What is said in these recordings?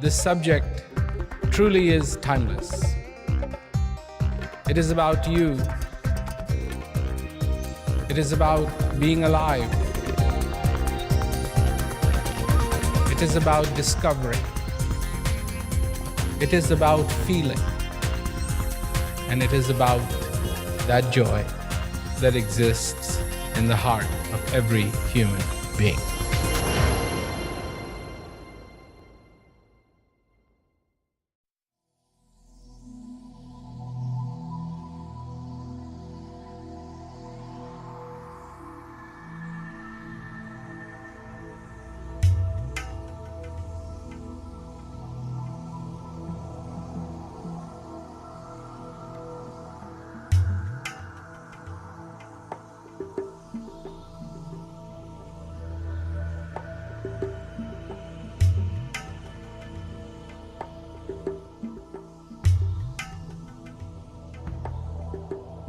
this subject truly is timeless. It is about you. It is about being alive. It is about discovery. It is about feeling. And it is about that joy that exists in the heart of every human being.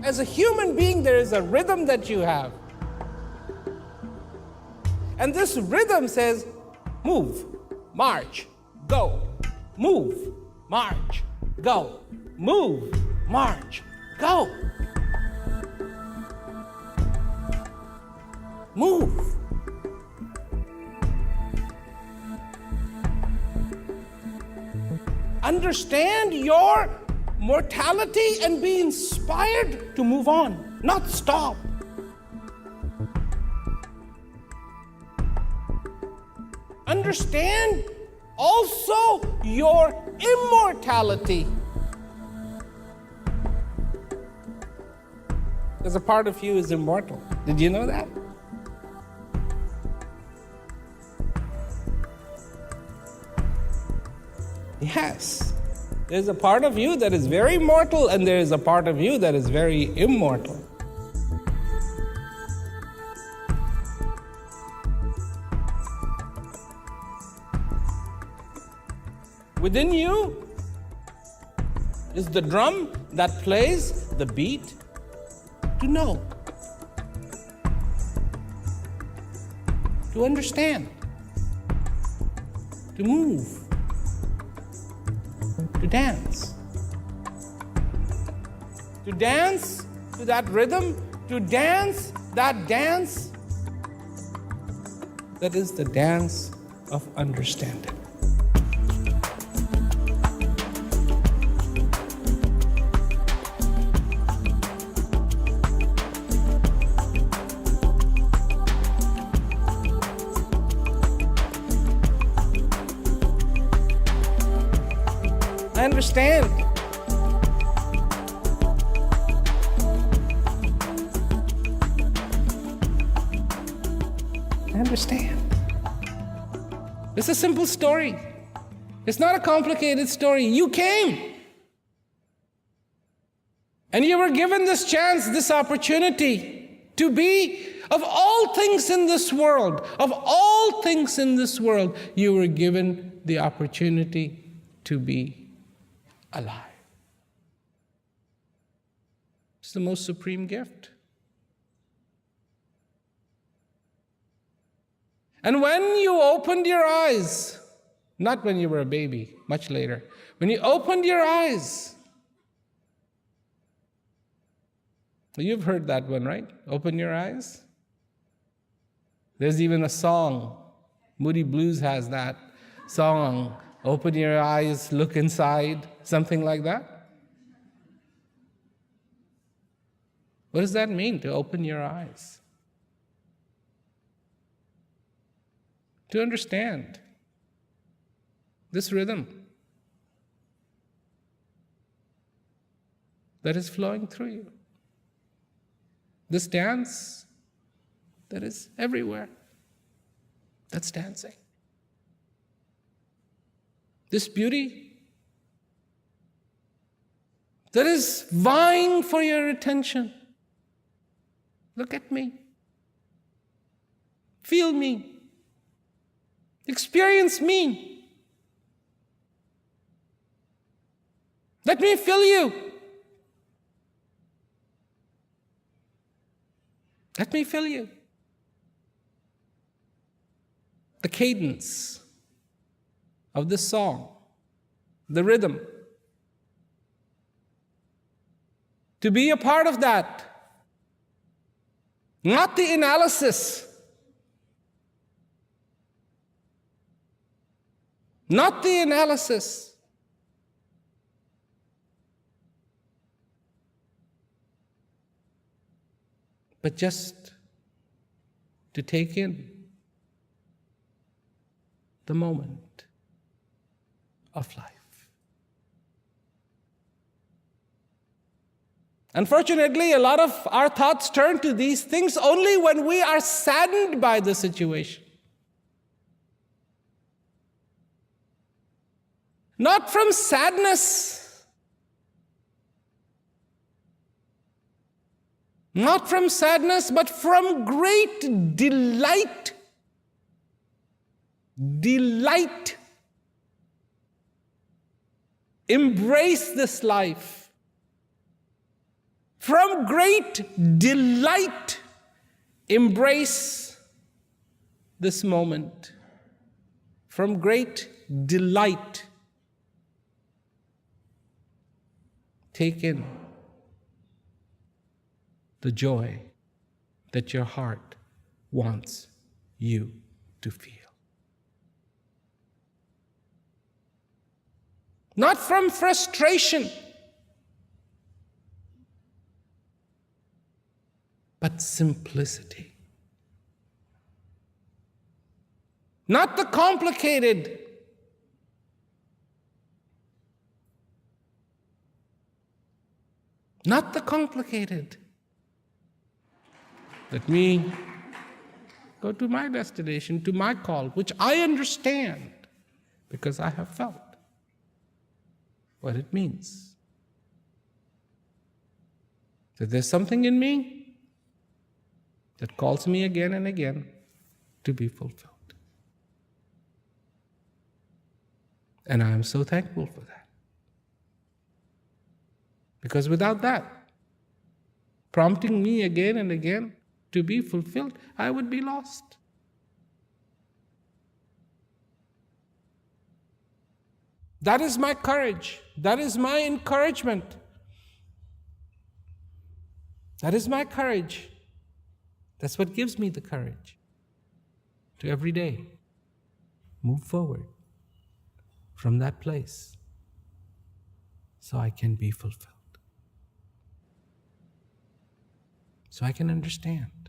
As a human being, there is a rhythm that you have. And this rhythm says, move, march, go, move, march, go, move, march, go. Move. Understand your mortality and be inspired to move on, not stop. Understand also your immortality. There's a part of you is immortal. Did you know that? Yes. There's a part of you that is very mortal, and there is a part of you that is very immortal. Within you is the drum that plays the beat to know, to understand, to move, to dance to that rhythm, to dance that dance that is the dance of understanding. I understand. I understand. It's a simple story. It's not a complicated story. You came. And you were given this chance, this opportunity to be, of all things in this world, you were given the opportunity to be alive. It's the most supreme gift. And when you opened your eyes, not when you were a baby, much later, when you opened your eyes, you've heard that one, right? Open your eyes. There's even a song. Moody Blues has that song. Open your eyes, look inside, something like that. What does that mean, to open your eyes? To understand this rhythm that is flowing through you. This dance that is everywhere, that's dancing. This beauty that is vying for your attention. Look at me. Feel me. Experience me. Let me fill you. Let me fill you. The cadence of this song the rhythm. To be a part of that. Not the analysis. Not the analysis. But just to take in the moment of life. Unfortunately, a lot of our thoughts turn to these things only when we are saddened by the situation. Not from sadness. Not from sadness, but from great delight. Delight. Embrace this life. From great delight, embrace this moment. From great delight, take in the joy that your heart wants you to feel. Not from frustration, but simplicity. Not the complicated. Not the complicated. Let me go to my destination, to my call, which I understand because I have felt what it means. That there's something in me that calls me again and again to be fulfilled. And I am so thankful for that. Because without that, prompting me again and again to be fulfilled, I would be lost. That is my courage. That is my encouragement. That is my courage. That's what gives me the courage to every day move forward from that place so I can be fulfilled. So I can understand.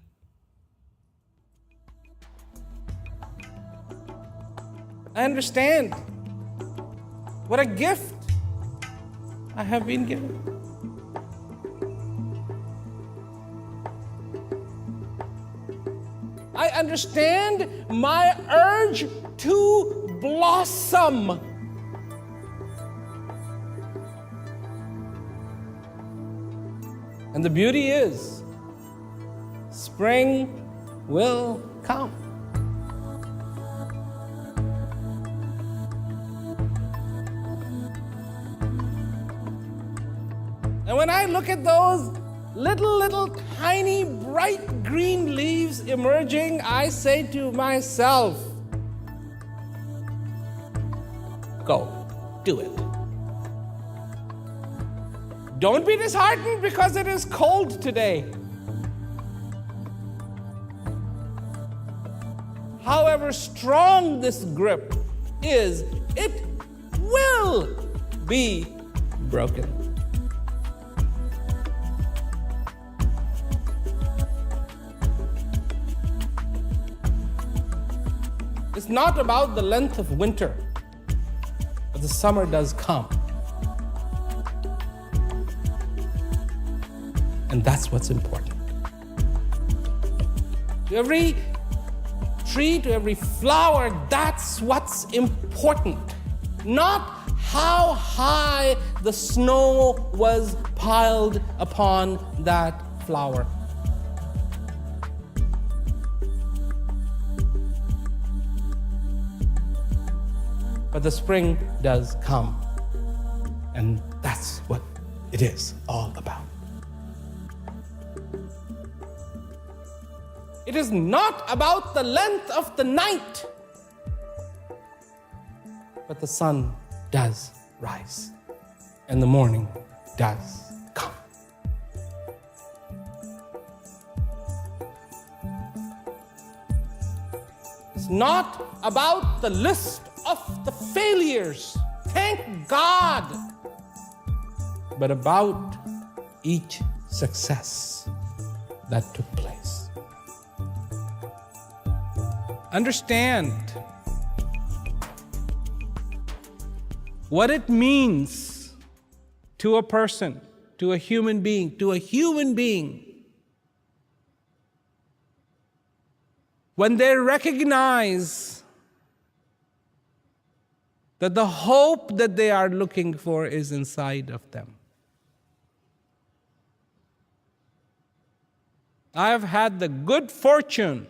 I understand what a gift I have been given. I understand my urge to blossom. And the beauty is, spring will come. And when I look at those little tiny bright green leaves emerging, I say to myself, go, do it. Don't be disheartened because it is cold today. However strong this grip is, it will be broken. It's not about the length of winter, but the summer does come. And that's what's important. To every tree, to every flower, that's what's important. Not how high the snow was piled upon that flower. But the spring does come. And that's what it is all about. It is not about the length of the night, but the sun does rise, and the morning does come. It's not about the list of the failures, thank God, but about each success that took place. Understand what it means to a person, to a human being, when they recognize that the hope that they are looking for is inside of them. I have had the good fortune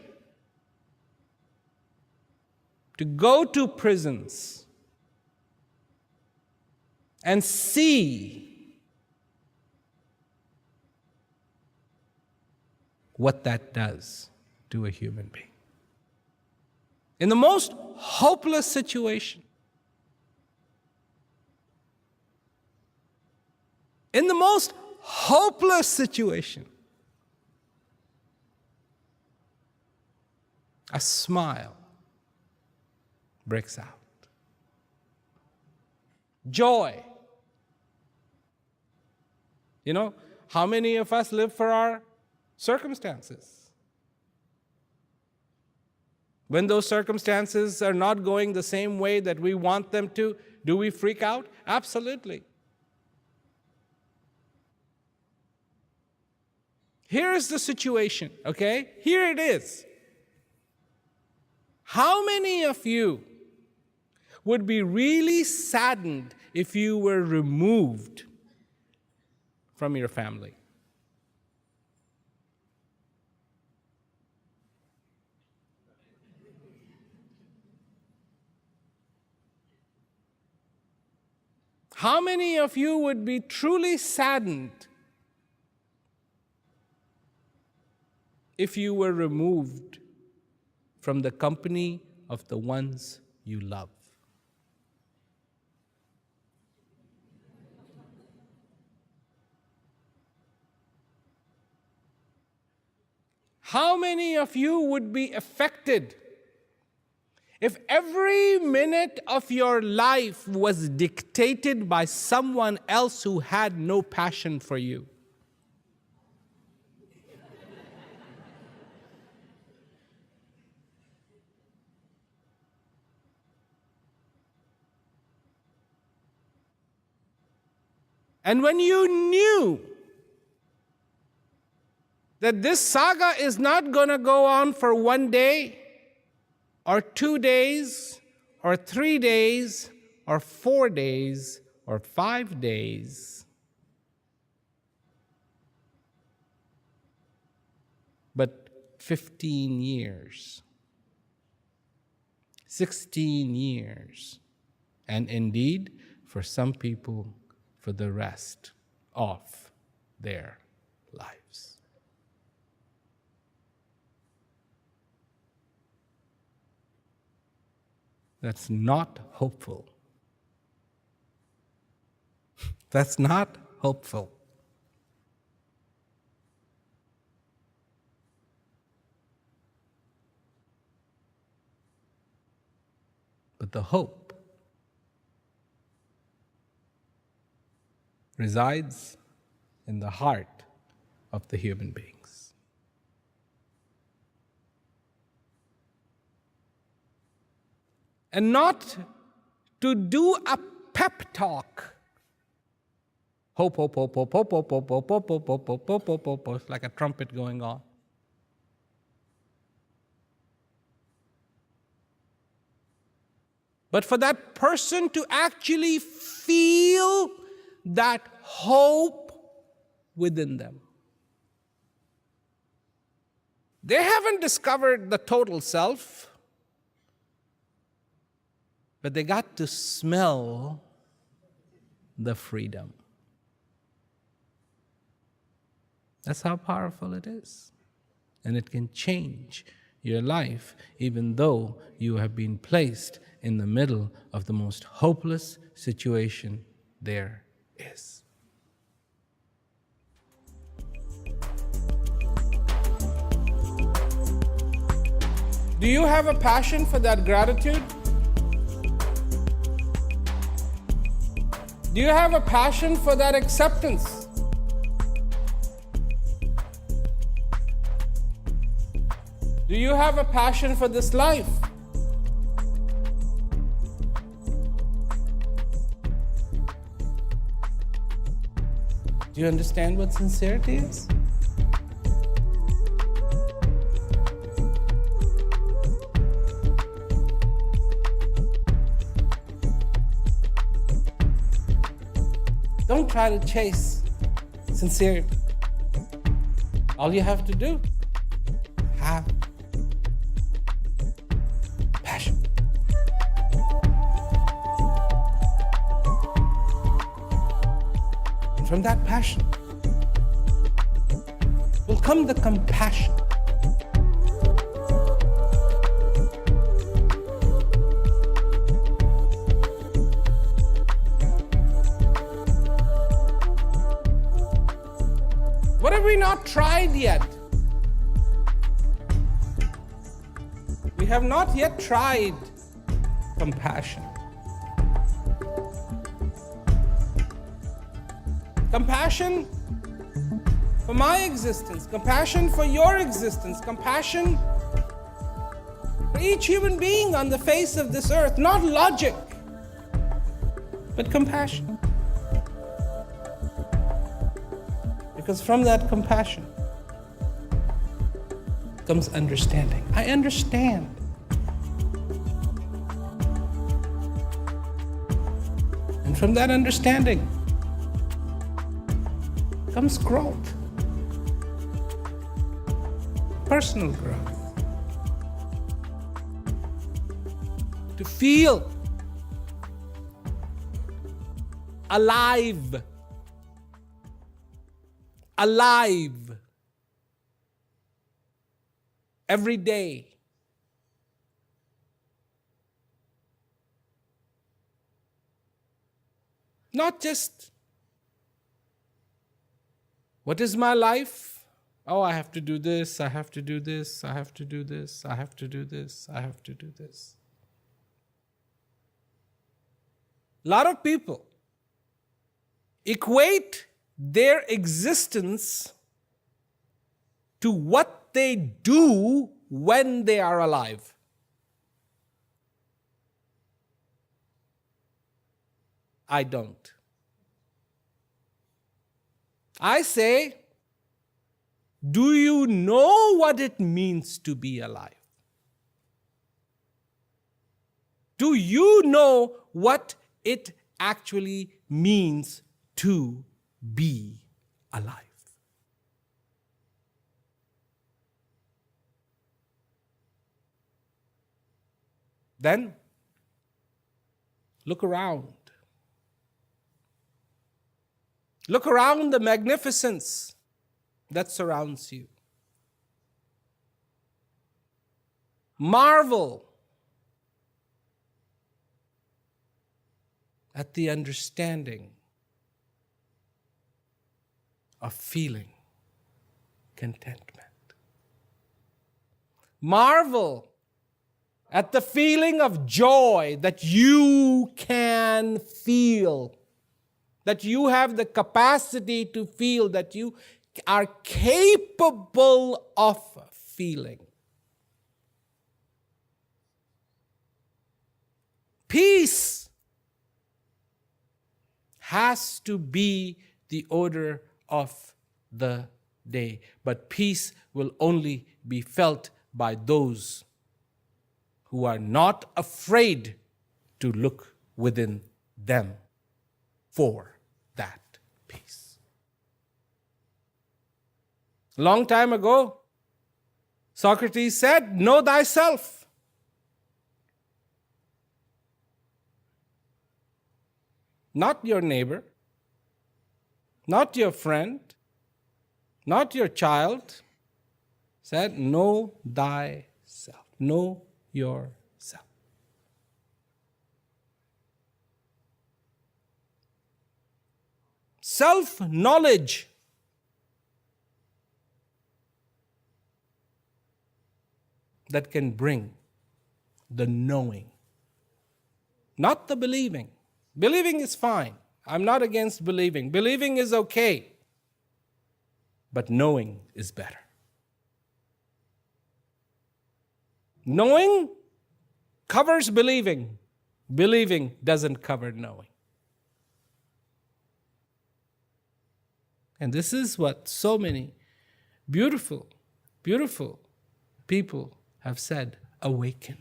to go to prisons and see what that does to a human being. In the most hopeless situation, a smile breaks out. Joy. You know, how many of us live for our circumstances? When those circumstances are not going the same way that we want them to, do we freak out? Absolutely. Here is the situation, okay? Here it is. How many of you would be really saddened if you were removed from your family? How many of you would be truly saddened if you were removed from the company of the ones you love? How many of you would be affected if every minute of your life was dictated by someone else who had no passion for you? And when you knew that this saga is not going to go on for 1 day, or 2 days, or 3 days, or 4 days, or 5 days, but 15 years, 16 years, and indeed, for some people, for the rest of their lives. That's not hopeful. That's not hopeful. But the hope resides in the heart of the human beings. And not to do a pep talk. Hope, hope, hope, hope, hope, hope, hope, hope, hope, hope, hope, hope, hope, hope, hope, hope, like a trumpet going on. But for that person to actually feel that hope within them. They haven't discovered the total self, but they got to smell the freedom. That's how powerful it is. And it can change your life, even though you have been placed in the middle of the most hopeless situation there is. Do you have a passion for that gratitude? Do you have a passion for that acceptance? Do you have a passion for this life? Do you understand what sincerity is? Don't try to chase sincerity. All you have to do, have passion. And from that passion will come the compassion. What have we not tried yet? We have not yet tried compassion. Compassion for my existence, compassion for your existence, compassion for each human being on the face of this earth. Not logic, but compassion. Because from that compassion comes understanding. I understand. And from that understanding comes growth, personal growth. To feel alive. Alive every day. Not just, what is my life? Oh, I have to do this, I have to do this, I have to do this, I have to do this, I have to do this. A lot of people equate their existence to what they do when they are alive. I don't. I say, do you know what it means to be alive? Do you know what it actually means to be alive? Then look around. Look around the magnificence that surrounds you. Marvel at the understanding of feeling contentment. Marvel at the feeling of joy that you can feel, that you have the capacity to feel, that you are capable of feeling. Peace has to be the order of the day, but peace will only be felt by those who are not afraid to look within them for that peace. A long time ago, Socrates said, know thyself. Not your neighbor, not your friend, not your child, said, know thyself. Know yourself. Self-knowledge that can bring the knowing, not the believing. Believing is fine. I'm not against believing. Believing is okay. But knowing is better. Knowing covers believing. Believing doesn't cover knowing. And this is what so many beautiful, beautiful people have said, awaken.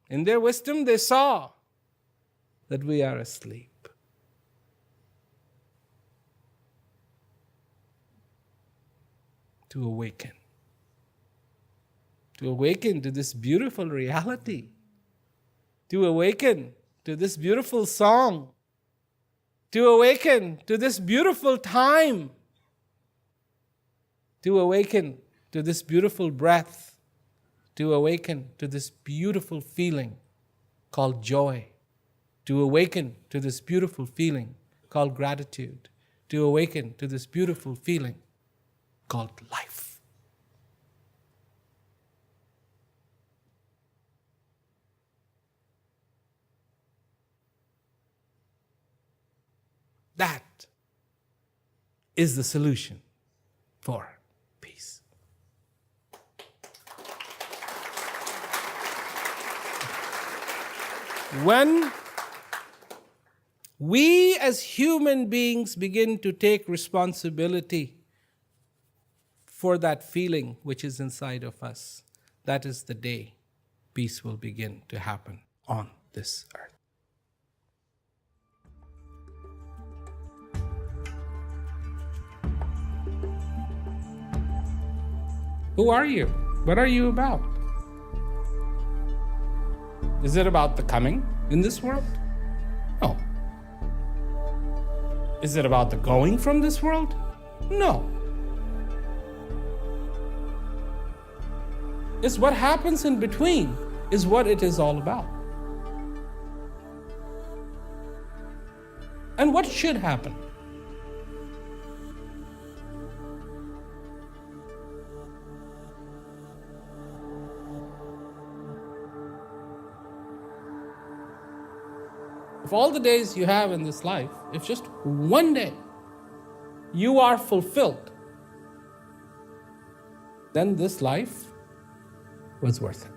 In their wisdom, they saw that we are asleep. To awaken. To awaken to this beautiful reality. To awaken to this beautiful song. To awaken to this beautiful time. To awaken to this beautiful breath. To awaken to this beautiful feeling called joy. To awaken to this beautiful feeling called gratitude. To awaken to this beautiful feeling called life. That is the solution for peace. When we as human beings begin to take responsibility for that feeling which is inside of us, that is the day peace will begin to happen on this earth. Who are you? What are you about? Is it about the coming in this world? No. Is it about the going from this world? No. It's what happens in between is what it is all about. And what should happen? If all the days you have in this life, if just one day you are fulfilled, then this life was worth it.